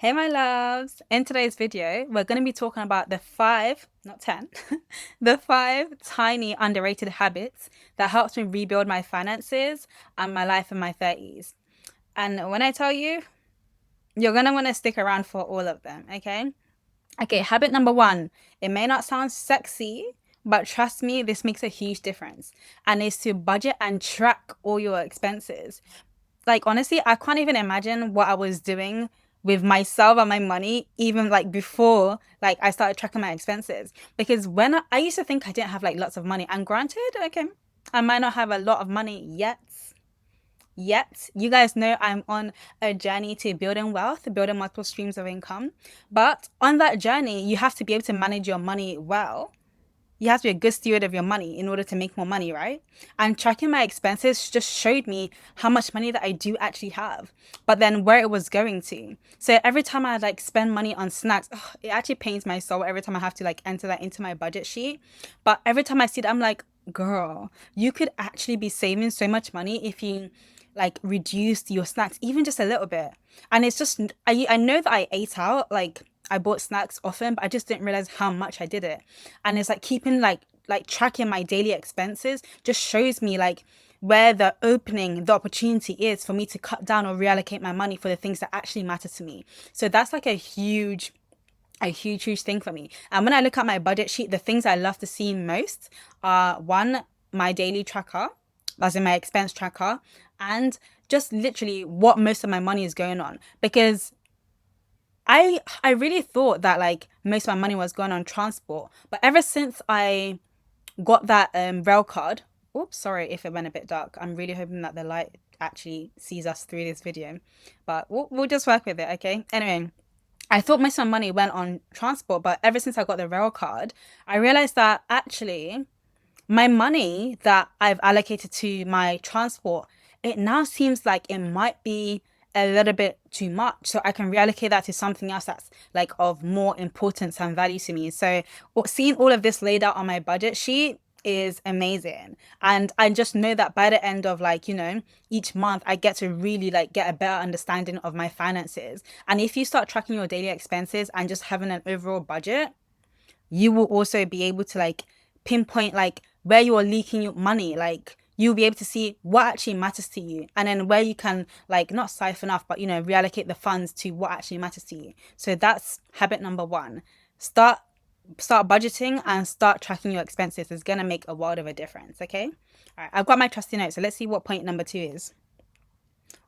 Hey, my loves. In today's video, we're going to be talking about the five, not 10, the five tiny underrated habits that helps me rebuild my finances and my life in my 30s. And when I tell you, you're going to want to stick around for all of them, okay? Okay, habit number one. It may not sound sexy, but trust me, this makes a huge difference. And it's to budget and track all your expenses. Like, honestly, I can't even imagine what I was doing with myself and my money, even like before like I started tracking my expenses. Because when I used to think I didn't have like lots of money, and granted, okay, I might not have a lot of money yet. You guys know I'm on a journey to building wealth, building multiple streams of income. But on that journey, you have to be able to manage your money well. You have to be a good steward of your money in order to make more money, right? And tracking my expenses just showed me how much money that I do actually have, but then where it was going to. So every time I like spend money on snacks, ugh, it actually pains my soul every time I have to like enter that into my budget sheet. But every time I see it, I'm like, girl, you could actually be saving so much money if you like reduced your snacks even just a little bit. And it's just I know that I ate out, like I bought snacks often, but I just didn't realize how much I did it. And it's like keeping like tracking my daily expenses just shows me like where the opportunity is for me to cut down or reallocate my money for the things that actually matter to me. So that's like a huge thing for me. And when I look at my budget sheet, the things I love to see most are one, my daily tracker, as in my expense tracker, and just literally what most of my money is going on. Because I really thought that like most of my money was going on transport, but ever since I got that rail card, oops, sorry if it went a bit dark. I'm really hoping that the light actually sees us through this video, but we'll just work with it, okay? Anyway, I thought most of my money went on transport, but ever since I got the rail card, I realized that actually my money that I've allocated to my transport, it now seems like it might be a little bit too much. So I can reallocate that to something else that's like of more importance and value to me. So seeing all of this laid out on my budget sheet is amazing. And I just know that by the end of like, each month I get to really like get a better understanding of my finances. And if you start tracking your daily expenses and just having an overall budget, you will also be able to like pinpoint like where you are leaking your money. Like you'll be able to see what actually matters to you, and then where you can like not siphon off but reallocate the funds to what actually matters to you. So that's habit number one. Start start budgeting and start tracking your expenses. Is going to make a world of a difference. Okay, all right, I've got my trusty notes, so let's see what point number two is.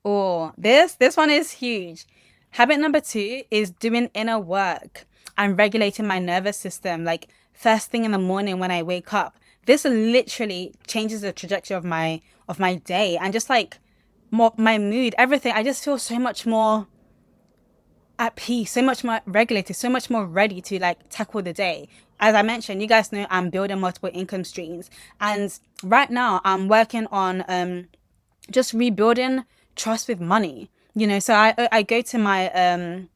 Oh, this one is huge. Habit number two is doing inner work and regulating my nervous system. Like first thing in the morning when I wake up, this literally changes the trajectory of my day and just like more my mood, everything. I just feel so much more at peace, so much more regulated, so much more ready to like tackle the day. As I mentioned, you guys know I'm building multiple income streams, and right now I'm working on just rebuilding trust with money. So I go to my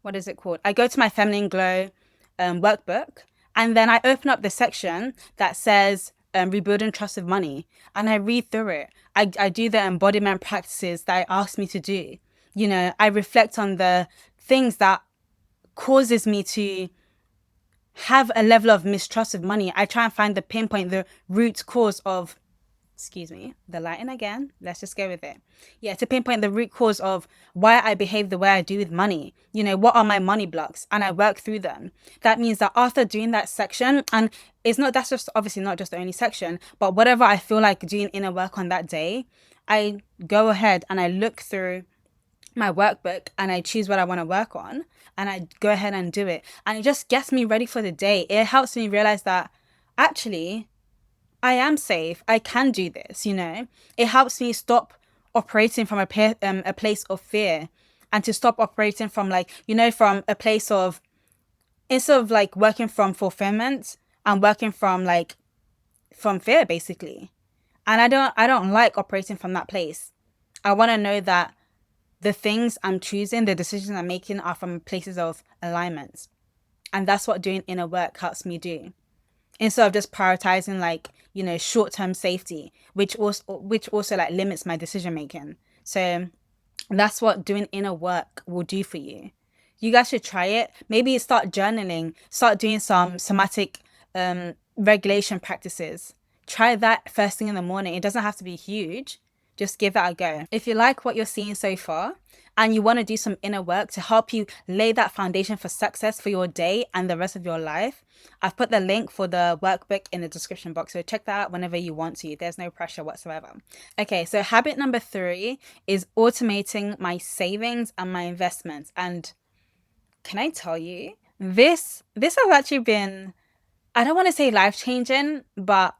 what is it called? I go to my Feminine Glow workbook, and then I open up the section that says rebuilding trust with money, and I read through it. I do the embodiment practices that I asked me to do. I reflect on the things that causes me to have a level of mistrust of money. I try and find the pinpoint, the root cause of, excuse me, the lighting again. Let's just go with it. Yeah, to pinpoint the root cause of why I behave the way I do with money. What are my money blocks? And I work through them. That means that after doing that section, and that's just obviously not just the only section, but whatever I feel like doing inner work on that day, I go ahead and I look through my workbook and I choose what I want to work on and I go ahead and do it. And it just gets me ready for the day. It helps me realize that actually I am safe. I can do this, It helps me stop operating from a place of fear and to stop operating from like, from a place of, instead of like working from fulfillment and working from like, from fear basically. And I don't like operating from that place. I want to know that the things I'm choosing, the decisions I'm making are from places of alignment. And that's what doing inner work helps me do, instead of just prioritizing like short-term safety, which also like limits my decision making. So That's what doing inner work will do for you. You guys should try it. Maybe start journaling, start doing some somatic regulation practices. Try that first thing in the morning. It doesn't have to be huge. Just give that a go. If you like what you're seeing so far and you want to do some inner work to help you lay that foundation for success for your day and the rest of your life, I've put the link for the workbook in the description box. So check that out whenever you want to. There's no pressure whatsoever. Okay, so habit number 3 is automating my savings and my investments. And can I tell you, this has actually been, I don't want to say life changing, but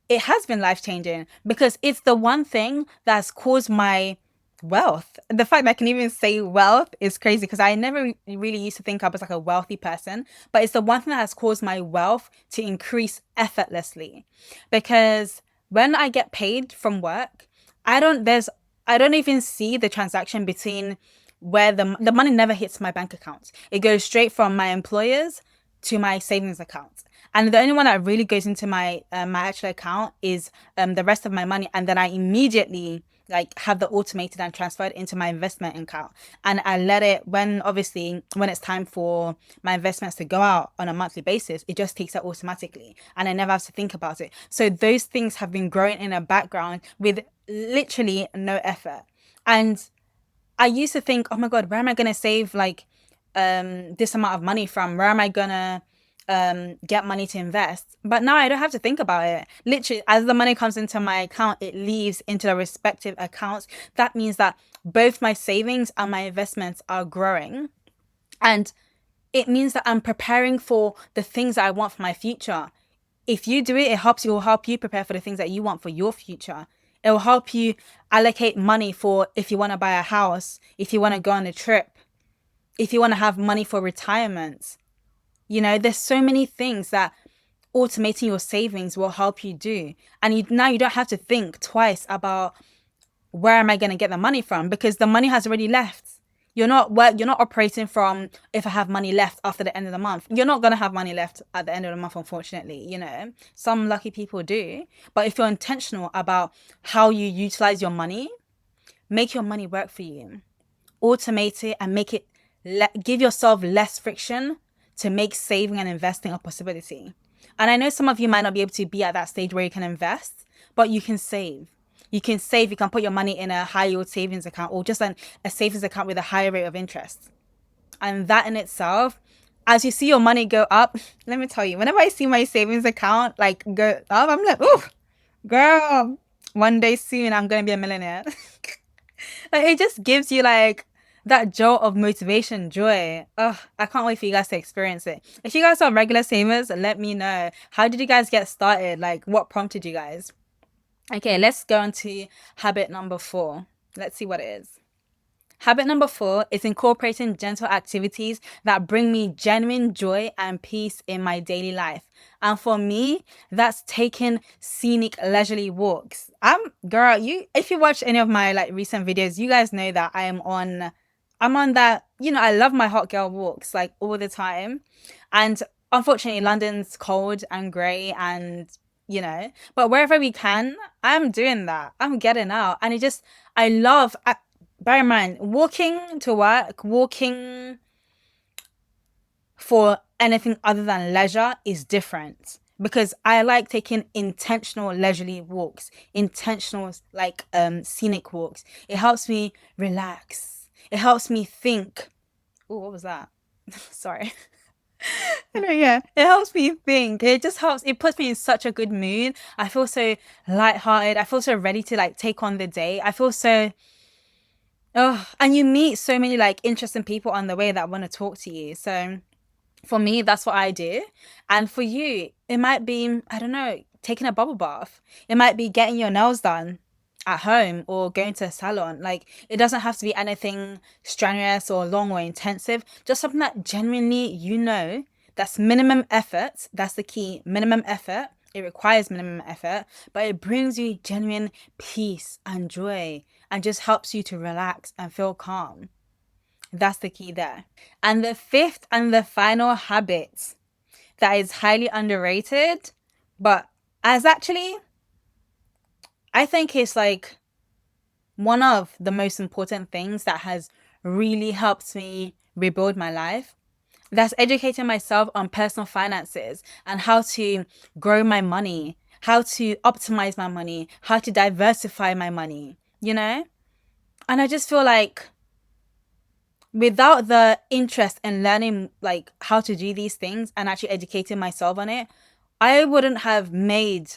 it has been life changing because it's the one thing that's caused my wealth. The fact that I can even say wealth is crazy because I never really used to think I was like a wealthy person, but it's the one thing that has caused my wealth to increase effortlessly. Because when I get paid from work, I don't even see the transaction between where the money never hits my bank account. It goes straight from my employers to my savings account. And the only one that really goes into my actual account is the rest of my money, and then I immediately like have the automated and transferred into my investment account, and I let it, when obviously when it's time for my investments to go out on a monthly basis, it just takes it automatically and I never have to think about it. So those things have been growing in the background with literally no effort. And I used to think, oh my God, where am I gonna save like this amount of money from? Where am I gonna get money to invest? But now I don't have to think about it. Literally, as the money comes into my account, it leaves into the respective accounts. That means that both my savings and my investments are growing. And it means that I'm preparing for the things that I want for my future. If you do it, it will help you prepare for the things that you want for your future. It will help you allocate money for if you want to buy a house, if you want to go on a trip, if you want to have money for retirement. You know, there's so many things that automating your savings will help you do. And now you don't have to think twice about where am I going to get the money from, because the money has already left. You're not operating from if I have money left after the end of the month. You're not going to have money left at the end of the month, unfortunately. You know, some lucky people do. But if you're intentional about how you utilize your money, make your money work for you. Automate it and make it, give yourself less friction to make saving and investing a possibility. And I know some of you might not be able to be at that stage where you can invest, but you can save. You can save, you can put your money in a high yield savings account or just a savings account with a higher rate of interest. And that in itself, as you see your money go up, let me tell you, whenever I see my savings account like go up, I'm like, oh, girl, one day soon I'm going to be a millionaire. Like it just gives you like that jolt of motivation, joy. Oh, I can't wait for you guys to experience it. If you guys are regular savers, let me know. How did you guys get started? Like what prompted you guys? Okay, let's go on to habit number 4. Let's see what it is. Habit number 4 is incorporating gentle activities that bring me genuine joy and peace in my daily life. And for me, that's taking scenic leisurely walks. Girl, if you watch any of my like recent videos, you guys know that I'm on that, you know, I love my hot girl walks like all the time. And unfortunately, London's cold and grey and you know, but wherever we can, I'm doing that. I'm getting out. And I love, bear in mind, walking to work, walking for anything other than leisure is different because I like taking intentional leisurely walks, intentional like scenic walks. It helps me relax. It helps me think. Oh, what was that? Sorry. Yeah, it helps me think. It just helps. It puts me in such a good mood. I feel so lighthearted. I feel so ready to like take on the day. I feel so. Oh, and you meet so many like interesting people on the way that want to talk to you. So for me, that's what I do. And for you, it might be, I don't know, taking a bubble bath. It might be getting your nails done at home or going to a salon. Like it doesn't have to be anything strenuous or long or intensive. Just something that genuinely, you know, that's minimum effort. That's the key. Minimum effort. It requires minimum effort, but it brings you genuine peace and joy and just helps you to relax and feel calm. That's the key there. And the 5th and the final habit that is highly underrated, but as actually, I think it's like one of the most important things that has really helped me rebuild my life, that's educating myself on personal finances and how to grow my money, how to optimize my money, how to diversify my money, you know? And I just feel like without the interest in learning like how to do these things and actually educating myself on it, I wouldn't have made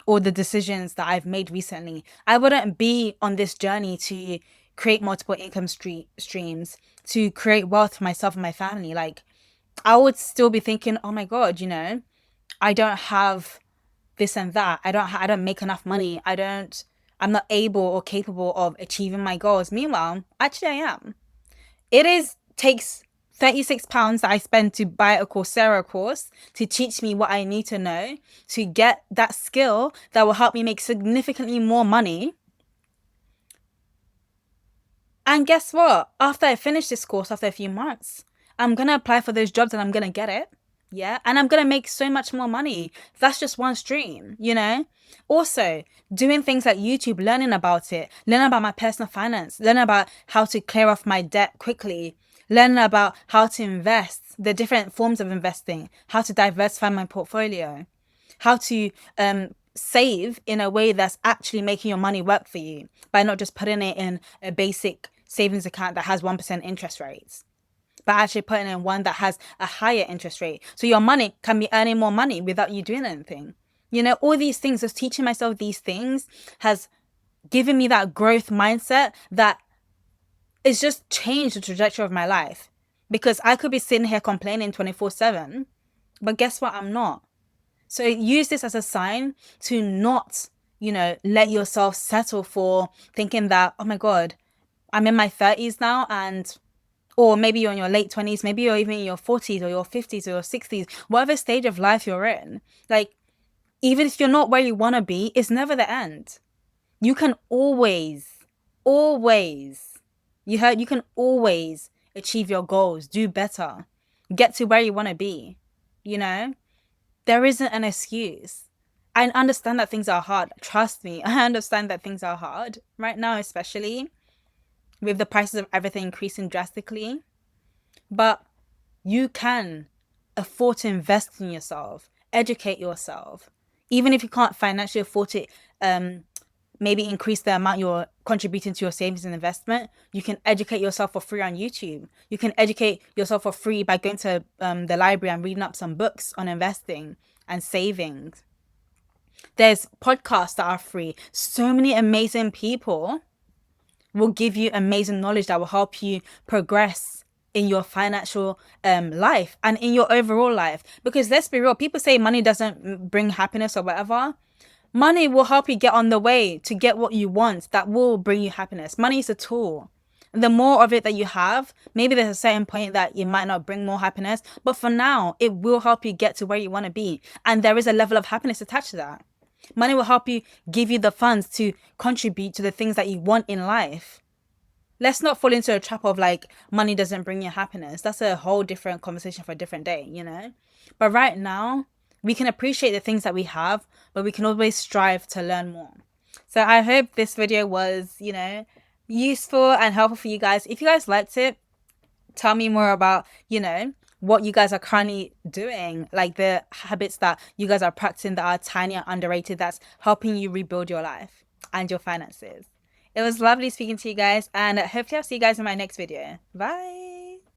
all the decisions that I've made recently. I wouldn't be on this journey to create multiple income streams, to create wealth for myself and my family. Like, I would still be thinking, oh my God, I don't have this and that. I don't make enough money. I'm not able or capable of achieving my goals. Meanwhile, actually I am. It is takes £36 that I spend to buy a Coursera course to teach me what I need to know to get that skill that will help me make significantly more money. And guess what? After I finish this course, after a few months, I'm going to apply for those jobs and I'm going to get it. Yeah. And I'm going to make so much more money. That's just one stream, Also, doing things like YouTube, learning about it, learning about my personal finance, learning about how to clear off my debt quickly, learning about how to invest, the different forms of investing, how to diversify my portfolio, how to save in a way that's actually making your money work for you by not just putting it in a basic savings account that has 1% interest rates, but actually putting in one that has a higher interest rate. So your money can be earning more money without you doing anything. All these things, just teaching myself these things has given me that growth mindset that it's just changed the trajectory of my life. Because I could be sitting here complaining 24/7, but guess what? I'm not. So use this as a sign to not, let yourself settle for thinking that, oh my God, I'm in my 30s now, or maybe you're in your late 20s, maybe you're even in your 40s or your 50s or your 60s, whatever stage of life you're in. Like, even if you're not where you want to be, it's never the end. You can always, you can always achieve your goals, do better, get to where you want to be, There isn't an excuse. I understand that things are hard. Trust me, I understand that things are hard right now, especially with the prices of everything increasing drastically. But you can afford to invest in yourself, educate yourself. Even if you can't financially afford to maybe increase the amount you're contributing to your savings and investment, you can educate yourself for free on YouTube. You can educate yourself for free by going to the library and reading up some books on investing and savings. There's podcasts that are free. So many amazing people will give you amazing knowledge that will help you progress in your financial life and in your overall life. Because let's be real, people say money doesn't bring happiness or whatever. Money will help you get on the way to get what you want that will bring you happiness. Money is a tool. The more of it that you have, maybe there's a certain point that it might not bring more happiness, but for now, it will help you get to where you want to be. And there is a level of happiness attached to that. Money will help you, give you the funds to contribute to the things that you want in life. Let's not fall into a trap of like, money doesn't bring you happiness. That's a whole different conversation for a different day, But right now, we can appreciate the things that we have, but we can always strive to learn more. So I hope this video was, useful and helpful for you guys. If you guys liked it, tell me more about, what you guys are currently doing, like the habits that you guys are practicing that are tiny and underrated, that's helping you rebuild your life and your finances. It was lovely speaking to you guys, and hopefully I'll see you guys in my next video. Bye.